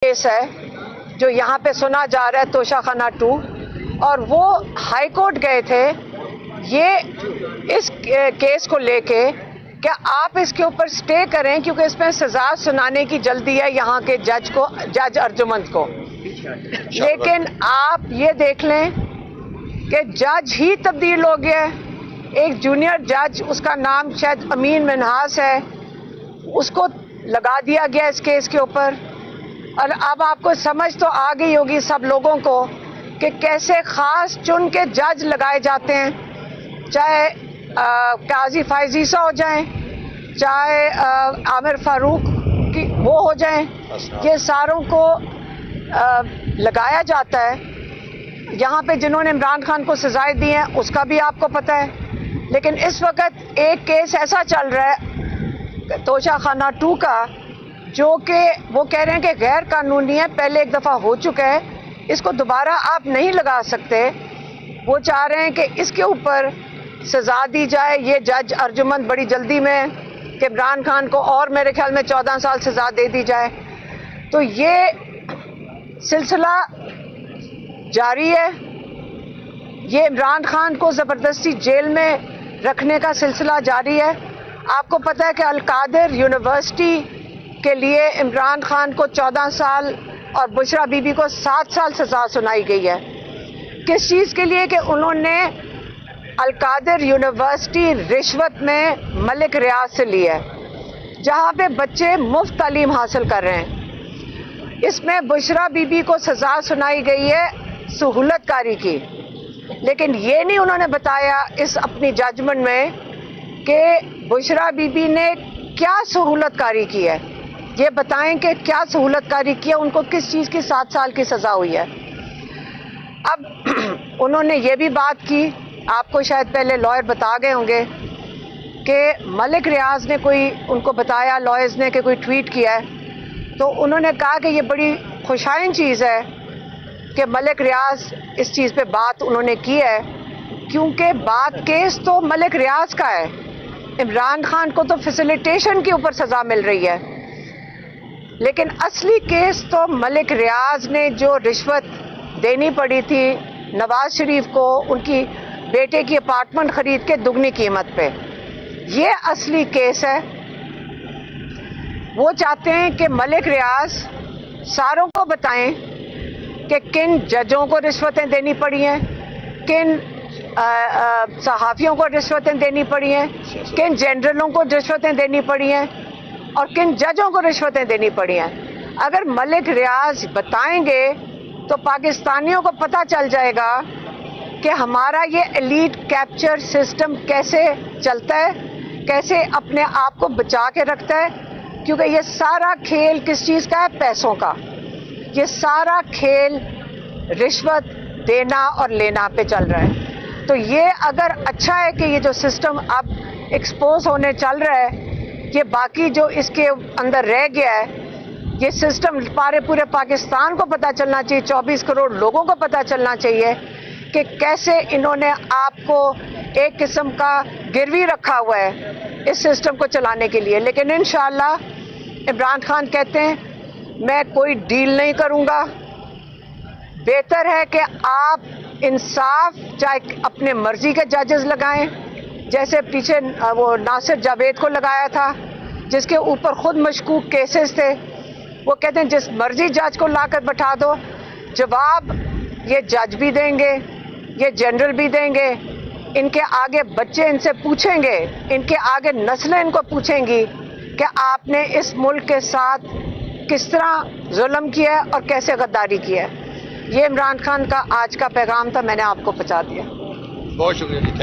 Case ہے جو یہاں پہ سنا جا رہا ہے توشہ خانہ 2، اور وہ ہائی کورٹ گئے تھے یہ اس کیس کو لے کے کہ آپ اس کے اوپر سٹے کریں کیونکہ اس میں سزا سنانے کی جلدی ہے یہاں کے جج ارجمند کو. لیکن آپ یہ دیکھ لیں کہ جج ہی تبدیل ہو گیا ہے. ایک جونیئر جج، اس کا نام شاید امین منہاس ہے، اس کو لگا دیا گیا اس کیس کے اوپر. اور اب آپ کو سمجھ تو آ گئی ہوگی سب لوگوں کو کہ کیسے خاص چن کے جج لگائے جاتے ہیں، چاہے قاضی فائزیسا ہو جائیں، چاہے عامر فاروق کی وہ ہو جائیں، یہ ساروں کو لگایا جاتا ہے. یہاں پہ جنہوں نے عمران خان کو سزائیں دی ہیں اس کا بھی آپ کو پتہ ہے. لیکن اس وقت ایک کیس ایسا چل رہا ہے توشہ خانہ 2 کا، جو کہ وہ کہہ رہے ہیں کہ غیر قانونی ہے، پہلے ایک دفعہ ہو چکا ہے، اس کو دوبارہ آپ نہیں لگا سکتے. وہ چاہ رہے ہیں کہ اس کے اوپر سزا دی جائے. یہ جج ارجمند بڑی جلدی میں کہ عمران خان کو اور میرے خیال میں 14 سال سزا دے دی جائے. تو یہ سلسلہ جاری ہے. یہ عمران خان کو زبردستی جیل میں رکھنے کا سلسلہ جاری ہے. آپ کو پتہ ہے کہ القادر یونیورسٹی کے لیے عمران خان کو 14 سال اور بشرا بی بی کو 7 سال سزا سنائی گئی ہے. کس چیز کے لیے؟ کہ انہوں نے القادر یونیورسٹی رشوت میں ملک ریاض سے لی ہے، جہاں پہ بچے مفت تعلیم حاصل کر رہے ہیں. اس میں بشرا بی بی کو سزا سنائی گئی ہے سہولت کاری کی. لیکن یہ نہیں انہوں نے بتایا اس اپنی ججمنٹ میں کہ بشرا بی بی نے کیا سہولت کاری کی ہے. یہ بتائیں کہ کیا سہولت کاری کی ہے، ان کو کس چیز کی 7 سال کی سزا ہوئی ہے. اب انہوں نے یہ بھی بات کی، آپ کو شاید پہلے لائر بتا گئے ہوں گے کہ ملک ریاض نے کوئی ان کو بتایا، لائرز نے، کہ کوئی ٹویٹ کیا ہے. تو انہوں نے کہا کہ یہ بڑی خوشائن چیز ہے کہ ملک ریاض اس چیز پہ بات انہوں نے کی ہے، کیونکہ بات کیس تو ملک ریاض کا ہے. عمران خان کو تو فیسیلیٹیشن کے اوپر سزا مل رہی ہے، لیکن اصلی کیس تو ملک ریاض نے جو رشوت دینی پڑی تھی نواز شریف کو ان کی بیٹے کی اپارٹمنٹ خرید کے دگنی قیمت پہ، یہ اصلی کیس ہے. وہ چاہتے ہیں کہ ملک ریاض ساروں کو بتائیں کہ کن ججوں کو رشوتیں دینی پڑی ہیں، کن صحافیوں کو رشوتیں دینی پڑی ہیں، کن جنرلوں کو رشوتیں دینی پڑی ہیں، اور کن ججوں کو رشوتیں دینی پڑی ہیں. اگر ملک ریاض بتائیں گے تو پاکستانیوں کو پتہ چل جائے گا کہ ہمارا یہ ایلیٹ کیپچر سسٹم کیسے چلتا ہے، کیسے اپنے آپ کو بچا کے رکھتا ہے. کیونکہ یہ سارا کھیل کس چیز کا ہے؟ پیسوں کا. یہ سارا کھیل رشوت دینا اور لینا پہ چل رہا ہے. تو یہ اگر اچھا ہے کہ یہ جو سسٹم اب ایکسپوز ہونے چل رہا ہے، یہ باقی جو اس کے اندر رہ گیا ہے، یہ سسٹم پورے پاکستان کو پتہ چلنا چاہیے، 24 کروڑ لوگوں کو پتہ چلنا چاہیے کہ کیسے انہوں نے آپ کو ایک قسم کا گروی رکھا ہوا ہے اس سسٹم کو چلانے کے لیے. لیکن انشاءاللہ عمران خان کہتے ہیں میں کوئی ڈیل نہیں کروں گا. بہتر ہے کہ آپ انصاف، چاہے اپنے مرضی کے ججز لگائیں، جیسے پیچھے وہ ناصر جاوید کو لگایا تھا جس کے اوپر خود مشکوک کیسز تھے. وہ کہتے ہیں جس مرضی جج کو لا کر بٹھا دو، جواب یہ جج بھی دیں گے، یہ جنرل بھی دیں گے، ان کے آگے بچے ان سے پوچھیں گے، ان کے آگے نسلیں ان کو پوچھیں گی کہ آپ نے اس ملک کے ساتھ کس طرح ظلم کیا ہے اور کیسے غداری کی ہے. یہ عمران خان کا آج کا پیغام تھا، میں نے آپ کو پہنچا دیا. بہت شکریہ.